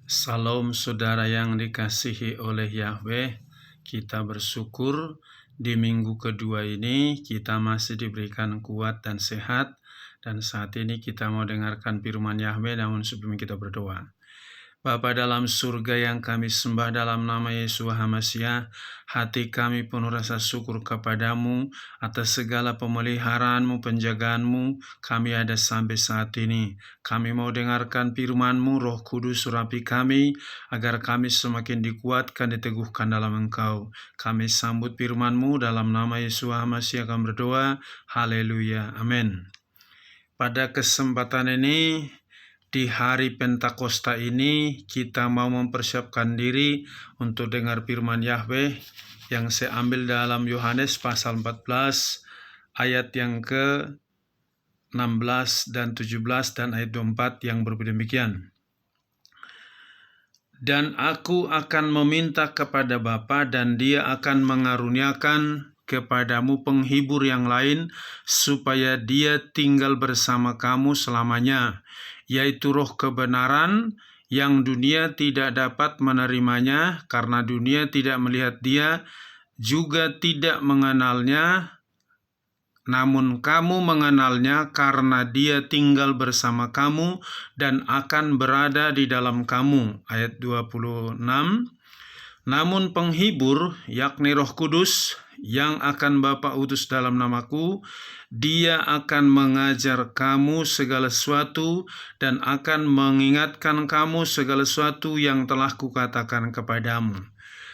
Salam saudara yang dikasihi oleh Yahweh, kita bersyukur di minggu kedua ini kita masih diberikan kuat dan sehat, dan saat ini kita mau dengarkan firman Yahweh. Namun sebelum kita berdoa, Bapa dalam surga yang kami sembah dalam nama Yesus HaMasiah, hati kami penuh rasa syukur kepadamu atas segala pemeliharaanmu, penjagaanmu. Kami ada sampai saat ini. Kami mau dengarkan firman-Mu, Roh Kudus surapi kami, agar kami semakin dikuatkan, diteguhkan dalam Engkau. Kami sambut firman-Mu dalam nama Yesus HaMasiah kami berdoa. Haleluya, amin. Pada kesempatan ini, di hari Pentakosta ini, kita mau mempersiapkan diri untuk dengar firman Yahweh yang saya ambil dalam Yohanes pasal 14 ayat yang ke-16 dan 17 dan ayat 24 yang berbeda demikian. Dan aku akan meminta kepada Bapa, dan Dia akan mengaruniakan kepadamu penghibur yang lain, supaya Dia tinggal bersama kamu selamanya, yaitu Roh kebenaran, yang dunia tidak dapat menerimanya, karena dunia tidak melihat Dia, juga tidak mengenalnya. Namun kamu mengenalnya, karena Dia tinggal bersama kamu dan akan berada di dalam kamu. Ayat 26. Namun penghibur, yakni Roh Kudus, yang akan Bapa utus dalam namaku, Dia akan mengajar kamu segala sesuatu dan akan mengingatkan kamu segala sesuatu yang telah kukatakan kepadamu.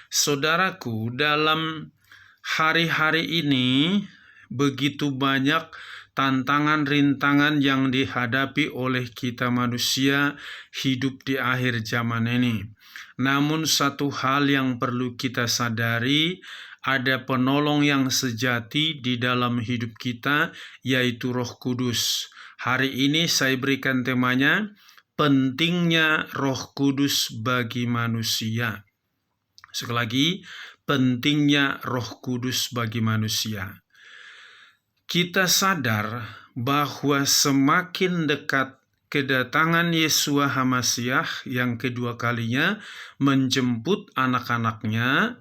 Saudaraku, dalam hari-hari ini begitu banyak tantangan rintangan yang dihadapi oleh kita manusia hidup di akhir zaman ini. Namun satu hal yang perlu kita sadari, ada penolong yang sejati di dalam hidup kita, yaitu Roh Kudus. Hari ini saya berikan temanya, pentingnya Roh Kudus bagi manusia. Sekali lagi, pentingnya Roh Kudus bagi manusia. Kita sadar bahwa semakin dekat kedatangan Yesus HaMasiah yang kedua kalinya menjemput anak-anaknya,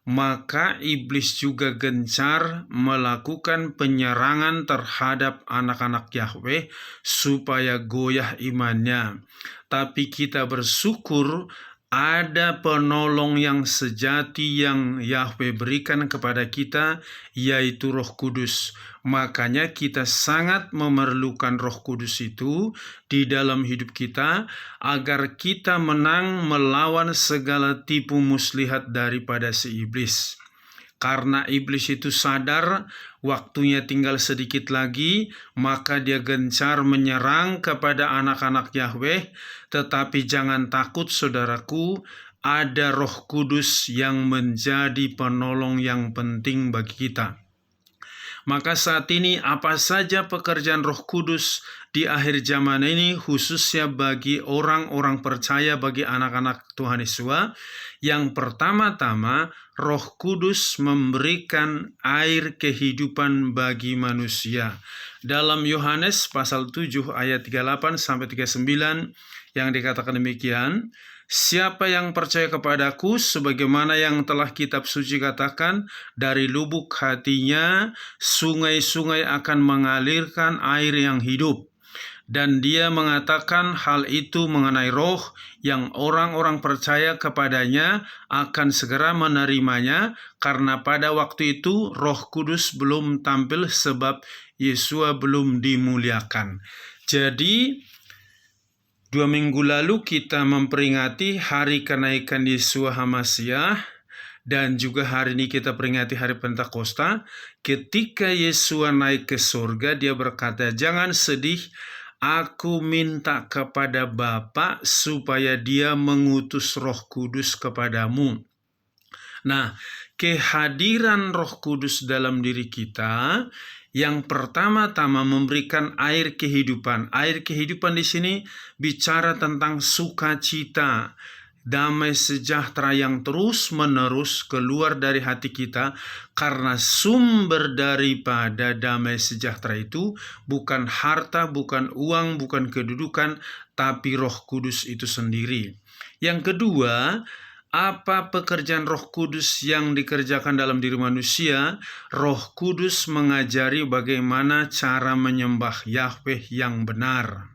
maka iblis juga gencar melakukan penyerangan terhadap anak-anak Yahweh supaya goyah imannya. Tapi kita bersyukur ada penolong yang sejati yang Yahweh berikan kepada kita, yaitu Roh Kudus. Makanya kita sangat memerlukan Roh Kudus itu di dalam hidup kita, agar kita menang melawan segala tipu muslihat daripada si iblis. Karena iblis itu sadar waktunya tinggal sedikit lagi, maka dia gencar menyerang kepada anak-anak Yahweh. Tetapi jangan takut saudaraku, ada Roh Kudus yang menjadi penolong yang penting bagi kita. Maka saat ini apa saja pekerjaan Roh Kudus di akhir zaman ini, khususnya bagi orang-orang percaya, bagi anak-anak Tuhan Yesus. Yang pertama-tama, Roh Kudus memberikan air kehidupan bagi manusia. Dalam Yohanes pasal 7 ayat 38 sampai 39 yang dikatakan demikian, siapa yang percaya kepadaku, sebagaimana yang telah kitab suci katakan, dari lubuk hatinya sungai-sungai akan mengalirkan air yang hidup. Dan dia mengatakan hal itu mengenai Roh yang orang-orang percaya kepadanya akan segera menerimanya, karena pada waktu itu Roh Kudus belum tampil sebab Yesus belum dimuliakan. Jadi 2 minggu lalu kita memperingati hari kenaikan Yesus HaMasiah, dan juga hari ini kita peringati hari Pentakosta. Ketika Yesus naik ke surga, Dia berkata, jangan sedih, aku minta kepada Bapa supaya Dia mengutus Roh Kudus kepadamu. Nah, kehadiran Roh Kudus dalam diri kita yang pertama-tama memberikan air kehidupan. Air kehidupan di sini bicara tentang sukacita, damai sejahtera yang terus-menerus keluar dari hati kita, karena sumber daripada damai sejahtera itu bukan harta, bukan uang, bukan kedudukan, tapi Roh Kudus itu sendiri. Yang kedua, apa pekerjaan Roh Kudus yang dikerjakan dalam diri manusia? Roh Kudus mengajari bagaimana cara menyembah Yahweh yang benar.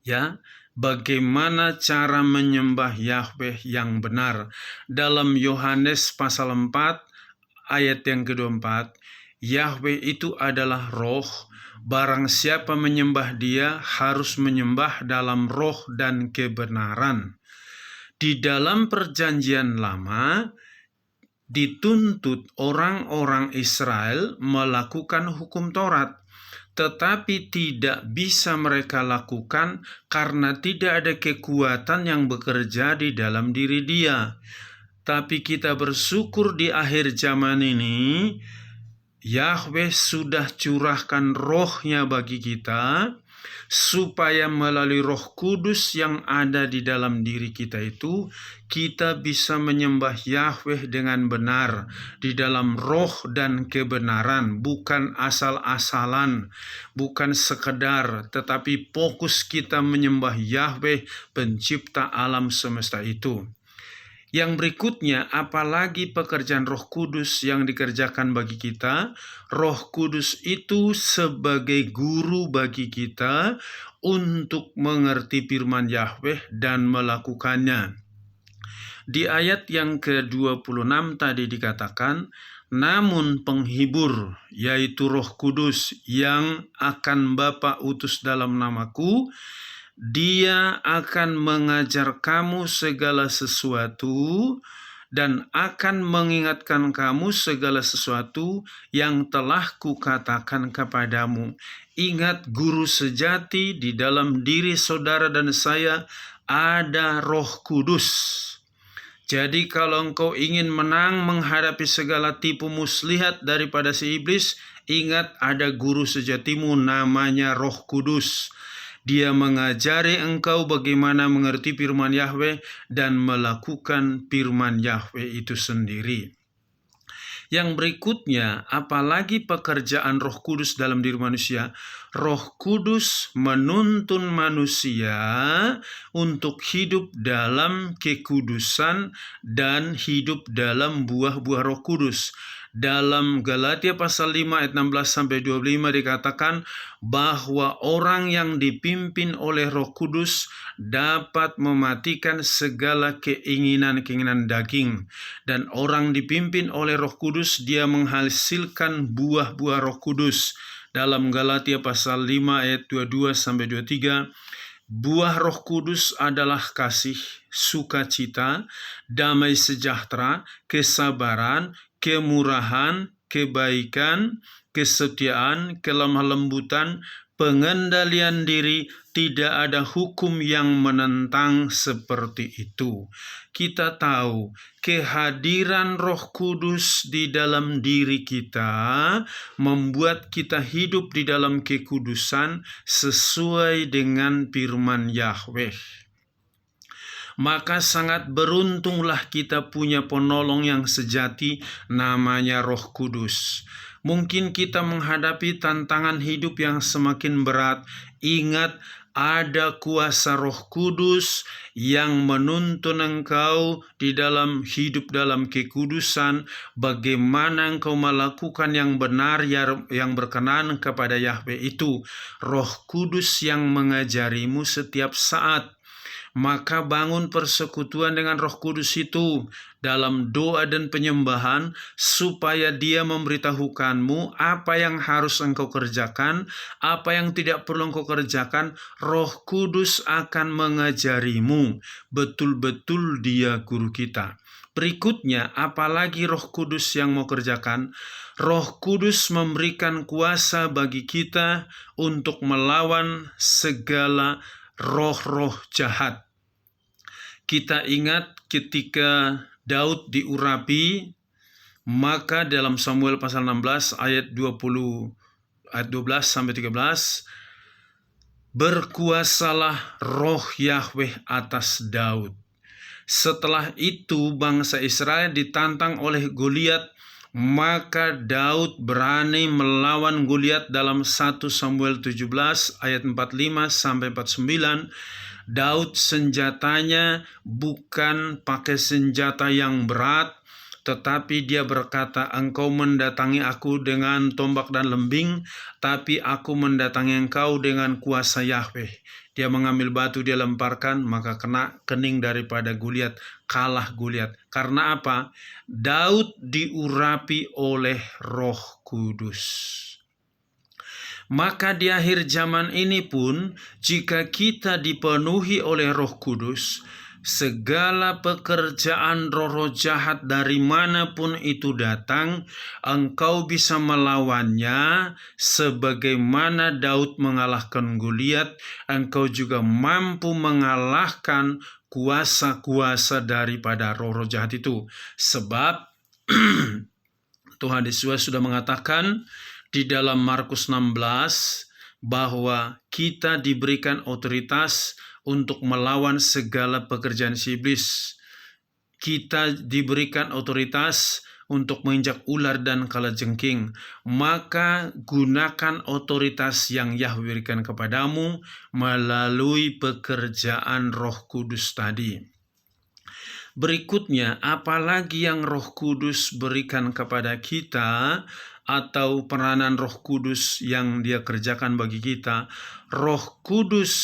Ya, bagaimana cara menyembah Yahweh yang benar? Dalam Yohanes pasal 4 ayat yang ke-24, Yahweh itu adalah roh. Barang siapa menyembah Dia harus menyembah dalam roh dan kebenaran. Di dalam Perjanjian Lama dituntut orang-orang Israel melakukan hukum Taurat, tetapi tidak bisa mereka lakukan karena tidak ada kekuatan yang bekerja di dalam diri dia. Tapi kita bersyukur di akhir zaman ini, Yahweh sudah curahkan roh-Nya bagi kita, supaya melalui Roh Kudus yang ada di dalam diri kita itu, kita bisa menyembah Yahweh dengan benar, di dalam roh dan kebenaran, bukan asal-asalan, bukan sekedar, tetapi fokus kita menyembah Yahweh, pencipta alam semesta itu. Yang berikutnya, apalagi pekerjaan Roh Kudus yang dikerjakan bagi kita. Roh Kudus itu sebagai guru bagi kita untuk mengerti firman Yahweh dan melakukannya. Di ayat yang ke-26 tadi dikatakan, namun penghibur, yaitu Roh Kudus yang akan Bapa utus dalam namaku, Dia akan mengajar kamu segala sesuatu dan akan mengingatkan kamu segala sesuatu yang telah kukatakan kepadamu. Ingat, guru sejati di dalam diri saudara dan saya ada Roh Kudus. Jadi kalau engkau ingin menang menghadapi segala tipu muslihat daripada si iblis, ingat ada guru sejatimu namanya Roh Kudus. Dia mengajari engkau bagaimana mengerti firman Yahweh dan melakukan firman Yahweh itu sendiri. Yang berikutnya, apalagi pekerjaan Roh Kudus dalam diri manusia? Roh Kudus menuntun manusia untuk hidup dalam kekudusan dan hidup dalam buah-buah Roh Kudus. Dalam Galatia pasal 5 ayat 16-25 dikatakan bahwa orang yang dipimpin oleh Roh Kudus dapat mematikan segala keinginan-keinginan daging. Dan orang dipimpin oleh Roh Kudus, dia menghasilkan buah-buah Roh Kudus. Dalam Galatia pasal 5 ayat 22-23, buah Roh Kudus adalah kasih, sukacita, damai sejahtera, kesabaran, kemurahan, kebaikan, kesetiaan, kelemah lembutan, pengendalian diri. Tidak ada hukum yang menentang seperti itu. Kita tahu kehadiran Roh Kudus di dalam diri kita membuat kita hidup di dalam kekudusan sesuai dengan firman Yahweh. Maka sangat beruntunglah kita punya penolong yang sejati, namanya Roh Kudus. Mungkin kita menghadapi tantangan hidup yang semakin berat. Ingat, ada kuasa Roh Kudus yang menuntun engkau di dalam hidup dalam kekudusan, bagaimana engkau melakukan yang benar, yang berkenan kepada Yahweh itu. Roh Kudus yang mengajarimu setiap saat. Maka bangun persekutuan dengan Roh Kudus itu dalam doa dan penyembahan, supaya Dia memberitahukanmu apa yang harus engkau kerjakan, apa yang tidak perlu engkau kerjakan. Roh Kudus akan mengajarimu. Betul-betul Dia guru kita. Berikutnya, apalagi Roh Kudus yang mau kerjakan? Roh Kudus memberikan kuasa bagi kita untuk melawan segala roh-roh jahat. Kita ingat ketika Daud diurapi, maka dalam Samuel pasal 16 ayat 12-13, berkuasalah roh Yahweh atas Daud. Setelah itu bangsa Israel ditantang oleh Goliat Maka Daud berani melawan Goliat dalam 1 Samuel 17 ayat 45 sampai 49. Daud senjatanya bukan pakai senjata yang berat, tetapi dia berkata, engkau mendatangi aku dengan tombak dan lembing, tapi aku mendatangi engkau dengan kuasa Yahweh. Dia mengambil batu, dia lemparkan, maka kena kening daripada Goliat, kalah Goliat. Karena apa? Daud diurapi oleh Roh Kudus. Maka di akhir zaman ini pun, jika kita dipenuhi oleh Roh Kudus, segala pekerjaan roh-roh jahat dari manapun itu datang, engkau bisa melawannya. Sebagaimana Daud mengalahkan Goliat, engkau juga mampu mengalahkan kuasa-kuasa daripada roh-roh jahat itu. Sebab Tuhan Yesus sudah mengatakan di dalam Markus 16 bahwa kita diberikan otoritas untuk melawan segala pekerjaan si iblis. Kita diberikan otoritas untuk menginjak ular dan kalajengking. Maka gunakan otoritas yang Yahweh berikan kepadamu melalui pekerjaan Roh Kudus tadi. Berikutnya, apalagi yang Roh Kudus berikan kepada kita atau peranan Roh Kudus yang Dia kerjakan bagi kita. Roh Kudus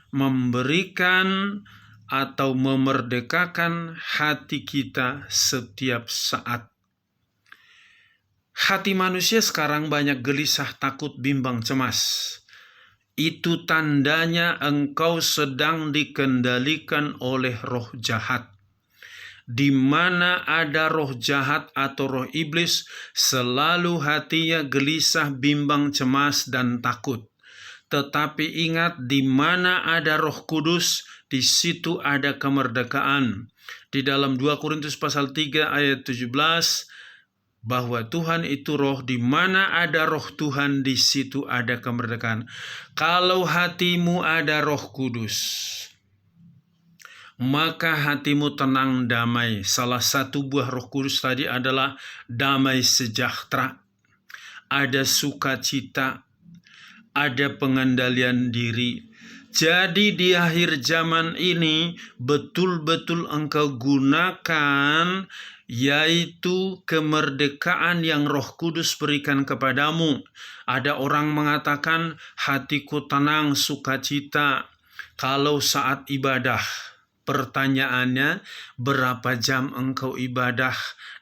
memberikan atau memerdekakan hati kita setiap saat. Hati manusia sekarang banyak gelisah, takut, bimbang, cemas. Itu tandanya engkau sedang dikendalikan oleh roh jahat. Di mana ada roh jahat atau roh iblis, selalu hatinya gelisah, bimbang, cemas, dan takut. Tetapi ingat, di mana ada Roh Kudus, di situ ada kemerdekaan. Di dalam 2 Korintus pasal 3 ayat 17, bahwa Tuhan itu roh, di mana ada roh Tuhan, di situ ada kemerdekaan. Kalau hatimu ada Roh Kudus, maka hatimu tenang, damai. Salah satu buah Roh Kudus tadi adalah damai sejahtera, ada sukacita, ada pengendalian diri. Jadi di akhir zaman ini betul-betul engkau gunakan, yaitu kemerdekaan yang Roh Kudus berikan kepadamu. Ada orang mengatakan, hatiku tenang, sukacita kalau saat ibadah. Pertanyaannya, berapa jam engkau ibadah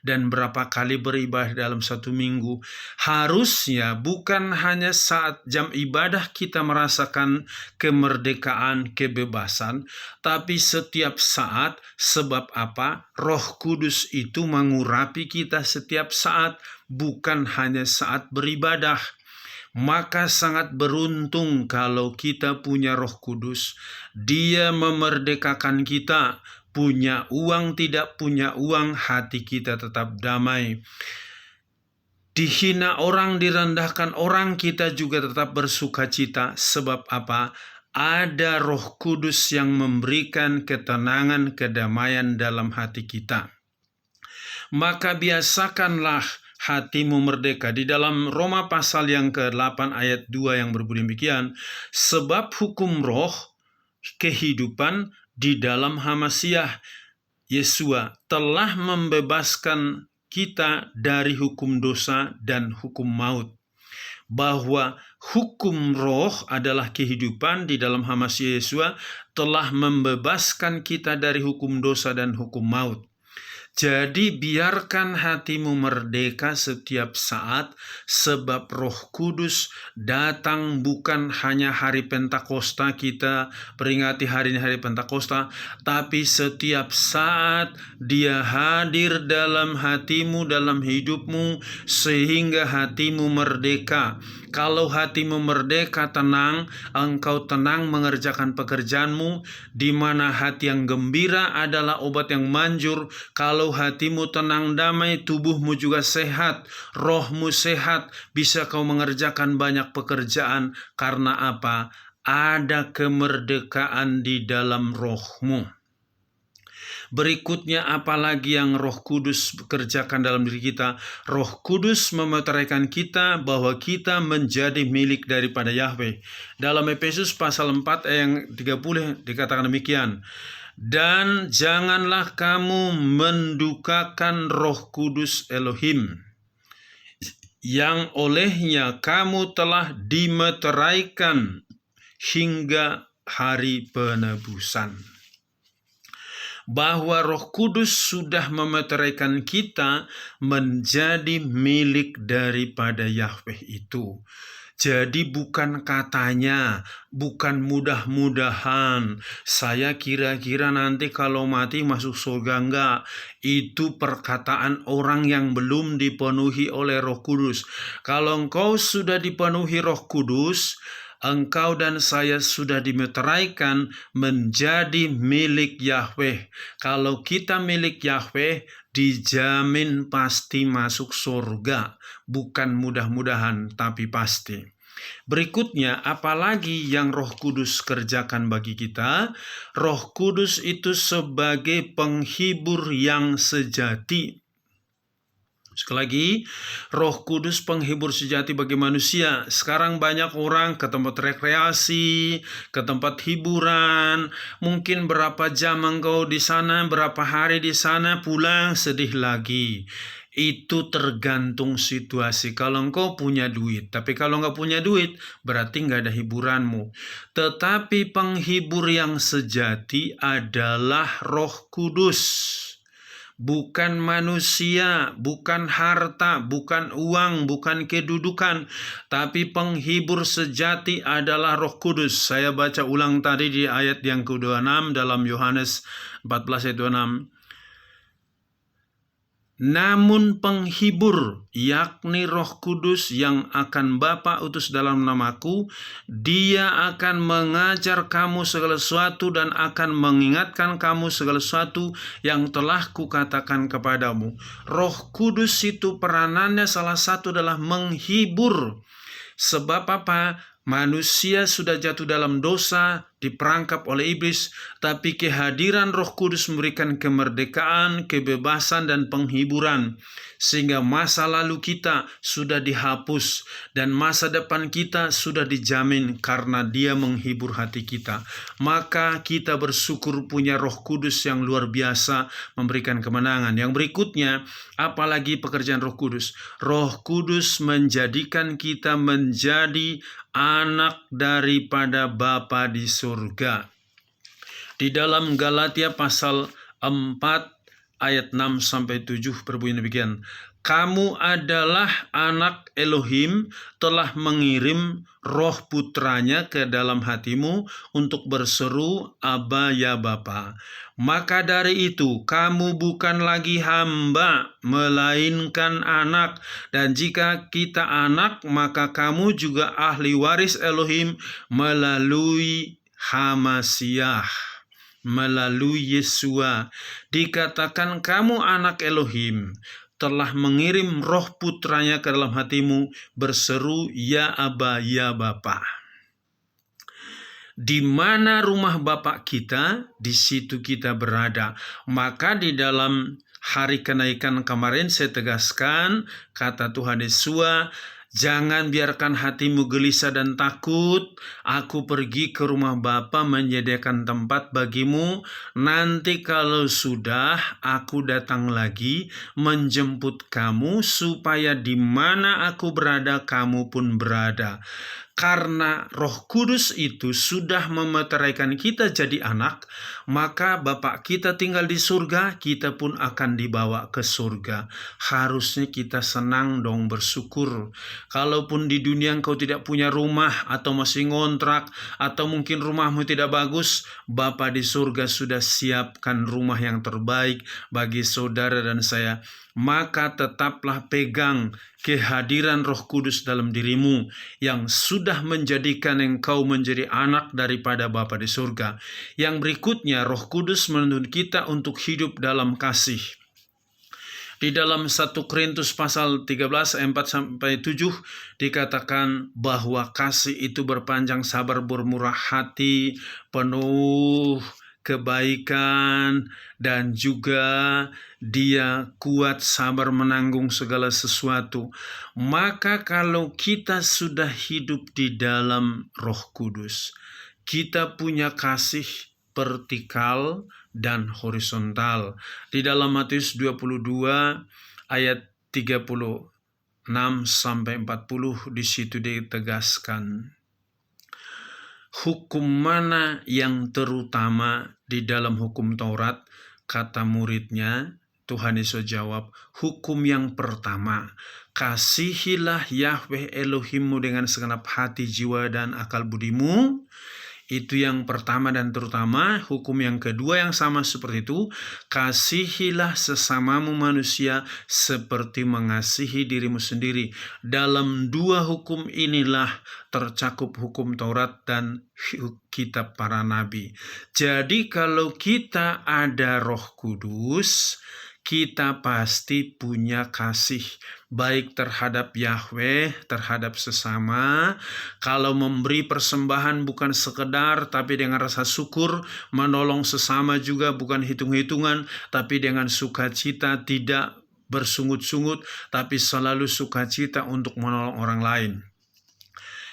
dan berapa kali beribadah dalam satu minggu? Harusnya bukan hanya saat jam ibadah kita merasakan kemerdekaan, kebebasan, tapi setiap saat. Sebab apa? Roh Kudus itu mengurapi kita setiap saat, bukan hanya saat beribadah. Maka sangat beruntung kalau kita punya Roh Kudus. Dia memerdekakan kita. Punya uang, tidak punya uang, hati kita tetap damai. Dihina orang, direndahkan orang, kita juga tetap bersukacita. Sebab apa? Ada Roh Kudus yang memberikan ketenangan, kedamaian dalam hati kita. Maka biasakanlah hatimu merdeka. Di dalam Roma pasal yang ke-8 ayat 2 yang berbunyi demikian, sebab hukum roh kehidupan di dalam Hamasiah Yesua telah membebaskan kita dari hukum dosa dan hukum maut. Bahwa hukum roh adalah kehidupan di dalam Hamasiah Yesua telah membebaskan kita dari hukum dosa dan hukum maut. Jadi biarkan hatimu merdeka setiap saat, sebab Roh Kudus datang bukan hanya hari Pentakosta, kita peringati hari Pentakosta, tapi setiap saat Dia hadir dalam hatimu, dalam hidupmu, sehingga hatimu merdeka. Kalau hatimu merdeka, tenang, engkau tenang mengerjakan pekerjaanmu, di mana hati yang gembira adalah obat yang manjur. Kalau hatimu tenang, damai, tubuhmu juga sehat, rohmu sehat, bisa kau mengerjakan banyak pekerjaan. Karena apa? Ada kemerdekaan di dalam rohmu. Berikutnya apalagi yang Roh Kudus kerjakan dalam diri kita? Roh Kudus memeteraikan kita bahwa kita menjadi milik daripada Yahweh. Dalam Efesus pasal 4 ayat yang 30 dikatakan demikian. Dan janganlah kamu mendukakan Roh Kudus Elohim, yang olehnya kamu telah dimeteraikan hingga hari penebusan. Bahwa Roh Kudus sudah memeteraikan kita menjadi milik daripada Yahweh itu. Jadi bukan katanya, bukan mudah-mudahan, saya kira-kira nanti kalau mati masuk surga enggak. Itu perkataan orang yang belum dipenuhi oleh Roh Kudus. Kalau engkau sudah dipenuhi Roh Kudus, engkau dan saya sudah dimeteraikan menjadi milik Yahweh. Kalau kita milik Yahweh, dijamin pasti masuk surga. Bukan mudah-mudahan, tapi pasti. Berikutnya, apalagi yang Roh Kudus kerjakan bagi kita? Roh Kudus itu sebagai penghibur yang sejati. Sekali lagi, Roh Kudus penghibur sejati bagi manusia. Sekarang banyak orang ke tempat rekreasi, ke tempat hiburan. Mungkin berapa jam engkau di sana, berapa hari di sana, pulang sedih lagi. Itu tergantung situasi. Kalau engkau punya duit, tapi kalau nggak punya duit, berarti nggak ada hiburanmu. Tetapi penghibur yang sejati adalah Roh Kudus. Bukan manusia, bukan harta, bukan uang, bukan kedudukan, tapi penghibur sejati adalah Roh Kudus. Saya baca ulang tadi di ayat yang ke-26 dalam Yohanes 14 ayat 26. Namun penghibur, yakni Roh Kudus yang akan Bapa utus dalam namaku, dia akan mengajar kamu segala sesuatu dan akan mengingatkan kamu segala sesuatu yang telah kukatakan kepadamu. Roh Kudus itu peranannya salah satu adalah menghibur. Sebab apa? Manusia sudah jatuh dalam dosa, diperangkap oleh iblis, tapi kehadiran Roh Kudus memberikan kemerdekaan, kebebasan, dan penghiburan. Sehingga masa lalu kita sudah dihapus dan masa depan kita sudah dijamin karena Dia menghibur hati kita. Maka kita bersyukur punya Roh Kudus yang luar biasa memberikan kemenangan. Yang berikutnya, apalagi pekerjaan Roh Kudus? Roh Kudus menjadikan kita menjadi anak daripada Bapa di surga. Di dalam Galatia pasal 4 ayat 6-7 berbunyi demikian. Kamu adalah anak Elohim, telah mengirim Roh Putranya ke dalam hatimu untuk berseru, Aba ya Bapa. Maka dari itu kamu bukan lagi hamba, melainkan anak. Dan jika kita anak, maka kamu juga ahli waris Elohim melalui Hamasiah, melalui Yesua. Dikatakan kamu anak Elohim, telah mengirim Roh Putranya ke dalam hatimu, berseru, Ya Aba, Ya Bapa. Di mana rumah Bapa kita, di situ kita berada. Maka di dalam hari kenaikan kemarin saya tegaskan, kata Tuhan Yesus, jangan biarkan hatimu gelisah dan takut. Aku pergi ke rumah Bapa menyediakan tempat bagimu. Nanti kalau sudah, aku datang lagi menjemput kamu supaya di mana aku berada, kamu pun berada. Karena Roh Kudus itu sudah memeteraikan kita jadi anak, maka Bapa kita tinggal di surga, kita pun akan dibawa ke surga. Harusnya kita senang dong, bersyukur. Kalaupun di dunia engkau tidak punya rumah atau masih ngontrak, atau mungkin rumahmu tidak bagus, Bapa di surga sudah siapkan rumah yang terbaik bagi saudara dan saya. Maka tetaplah pegang kehadiran Roh Kudus dalam dirimu yang sudah menjadikan engkau menjadi anak daripada Bapa di surga. Yang berikutnya, Roh Kudus menuntun kita untuk hidup dalam kasih. Di dalam 1 Korintus pasal 13 ayat 4-7 dikatakan bahwa kasih itu berpanjang sabar, bermurah hati, penuh kebaikan, dan juga dia kuat sabar menanggung segala sesuatu. Maka kalau kita sudah hidup di dalam Roh Kudus, kita punya kasih vertikal dan horizontal. Di dalam Matius 22 ayat 36 sampai 40 di situ ditegaskan. Hukum mana yang terutama di dalam hukum Taurat? Kata muridnya, Tuhan Yesus jawab, hukum yang pertama, kasihilah Yahweh Elohimmu dengan segenap hati, jiwa, dan akal budimu. Itu yang pertama dan terutama. Hukum yang kedua yang sama seperti itu, kasihilah sesamamu manusia seperti mengasihi dirimu sendiri. Dalam dua hukum inilah tercakup hukum Taurat dan kitab para nabi. Jadi kalau kita ada Roh Kudus, kita pasti punya kasih baik terhadap Yahweh, terhadap sesama. Kalau memberi persembahan bukan sekedar, tapi dengan rasa syukur, menolong sesama juga bukan hitung-hitungan, tapi dengan sukacita, tidak bersungut-sungut, tapi selalu sukacita untuk menolong orang lain.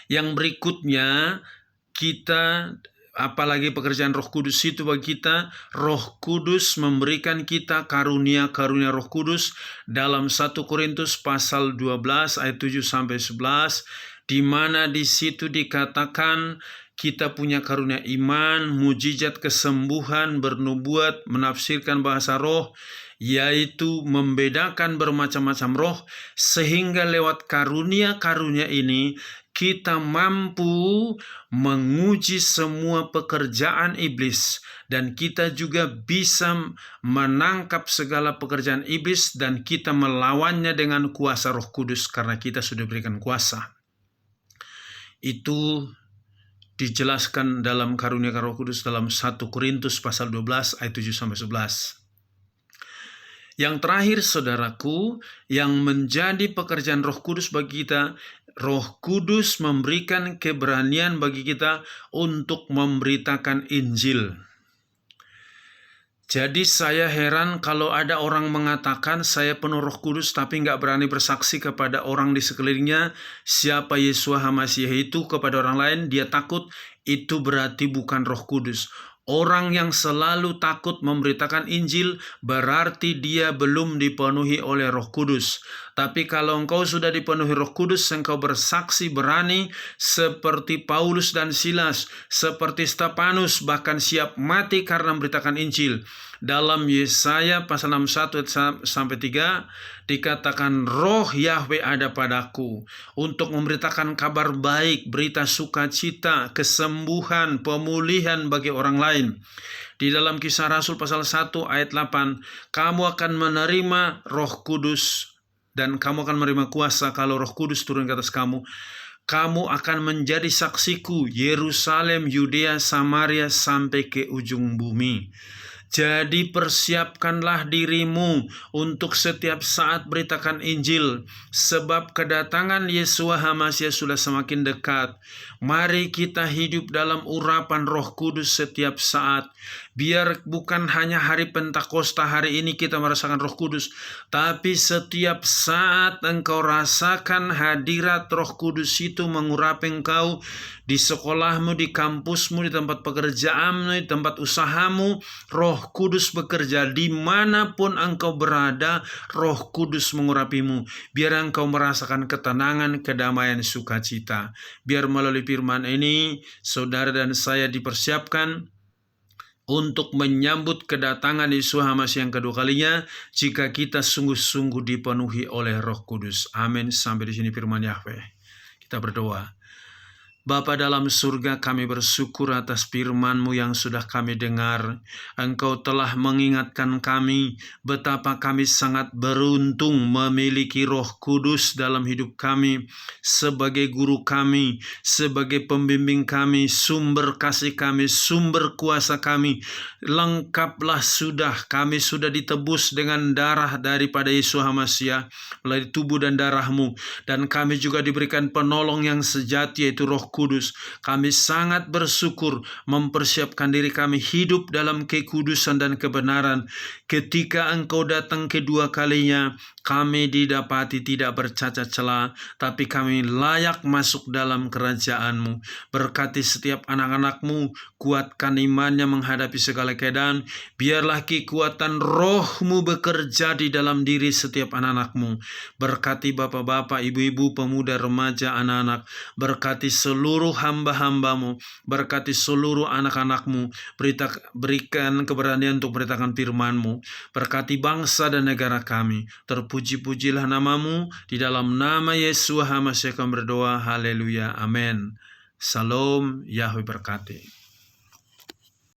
Yang berikutnya, kita apalagi pekerjaan Roh Kudus itu bagi kita, Roh Kudus memberikan kita karunia-karunia Roh Kudus dalam 1 Korintus pasal 12 ayat 7 sampai 11, di mana di situ dikatakan kita punya karunia iman, mujizat kesembuhan, bernubuat, menafsirkan bahasa roh, yaitu membedakan bermacam-macam roh, sehingga lewat karunia-karunia ini kita mampu menguji semua pekerjaan iblis, dan kita juga bisa menangkap segala pekerjaan iblis, dan kita melawannya dengan kuasa Roh Kudus karena kita sudah berikan kuasa. Itu dijelaskan dalam karunia Roh Kudus dalam 1 Korintus pasal 12 ayat 7 sampai 11. Yang terakhir, saudaraku, yang menjadi pekerjaan Roh Kudus bagi kita, Roh Kudus memberikan keberanian bagi kita untuk memberitakan Injil. Jadi saya heran kalau ada orang mengatakan saya penuh Roh Kudus tapi nggak berani bersaksi kepada orang di sekelilingnya siapa Yeshua HaMasiah itu kepada orang lain, dia takut. Itu berarti bukan Roh Kudus. Orang yang selalu takut memberitakan Injil berarti dia belum dipenuhi oleh Roh Kudus. Tapi kalau engkau sudah dipenuhi Roh Kudus, engkau bersaksi berani seperti Paulus dan Silas, seperti Stefanus, bahkan siap mati karena memberitakan Injil. Dalam Yesaya pasal 61 sampai 3 dikatakan, Roh Yahweh ada padaku untuk memberitakan kabar baik, berita sukacita, kesembuhan, pemulihan bagi orang lain. Di dalam Kisah Rasul pasal 1 ayat 8, kamu akan menerima Roh Kudus dan kamu akan menerima kuasa kalau Roh Kudus turun ke atas kamu. Kamu akan menjadi saksiku Yerusalem, Yudea, Samaria sampai ke ujung bumi. Jadi persiapkanlah dirimu untuk setiap saat beritakan Injil, sebab kedatangan Yeshua HaMasiah sudah semakin dekat. Mari kita hidup dalam urapan Roh Kudus setiap saat. Biar bukan hanya hari Pentakosta hari ini kita merasakan Roh Kudus, tapi setiap saat engkau rasakan hadirat Roh Kudus itu mengurapi engkau di sekolahmu, di kampusmu, di tempat pekerjaanmu, di tempat usahamu. Roh Kudus bekerja dimanapun engkau berada. Roh Kudus mengurapimu. Biar engkau merasakan ketenangan, kedamaian, sukacita. Biar melalui firman ini saudara dan saya dipersiapkan untuk menyambut kedatangan Yeshua HaMasiah yang kedua kalinya jika kita sungguh-sungguh dipenuhi oleh Roh Kudus. Amin. Sampai di sini firman Yahweh. Kita berdoa. Bapa dalam surga, kami bersyukur atas firman-Mu yang sudah kami dengar. Engkau telah mengingatkan kami betapa kami sangat beruntung memiliki Roh Kudus dalam hidup kami sebagai guru kami, sebagai pembimbing kami, sumber kasih kami, sumber kuasa kami. Lengkaplah sudah, kami sudah ditebus dengan darah daripada Yeshua HaMasiah melalui tubuh dan darah-Mu, dan kami juga diberikan penolong yang sejati yaitu Roh Kudus. Kami sangat bersyukur mempersiapkan diri kami hidup dalam kekudusan dan kebenaran. Ketika Engkau datang kedua kalinya, kami didapati tidak bercacat celah, tapi kami layak masuk dalam kerajaan-Mu. Berkati setiap anak-anak-Mu, kuatkan imannya menghadapi segala keadaan. Biarlah kekuatan Roh-Mu bekerja di dalam diri setiap anak-anak-Mu. Berkati bapak-bapak, ibu-ibu, pemuda, remaja, anak-anak. Berkati seluruh hamba-hamba-Mu. Berkati seluruh anak-anak-Mu. Berikan keberanian untuk memberitakan firman-Mu. Berkati bangsa dan negara kami. Terpuji-pujilah nama-Mu. Di dalam nama Yesus HaMashiach kami berdoa. Haleluya. Amin. Salam. Yahweh berkati.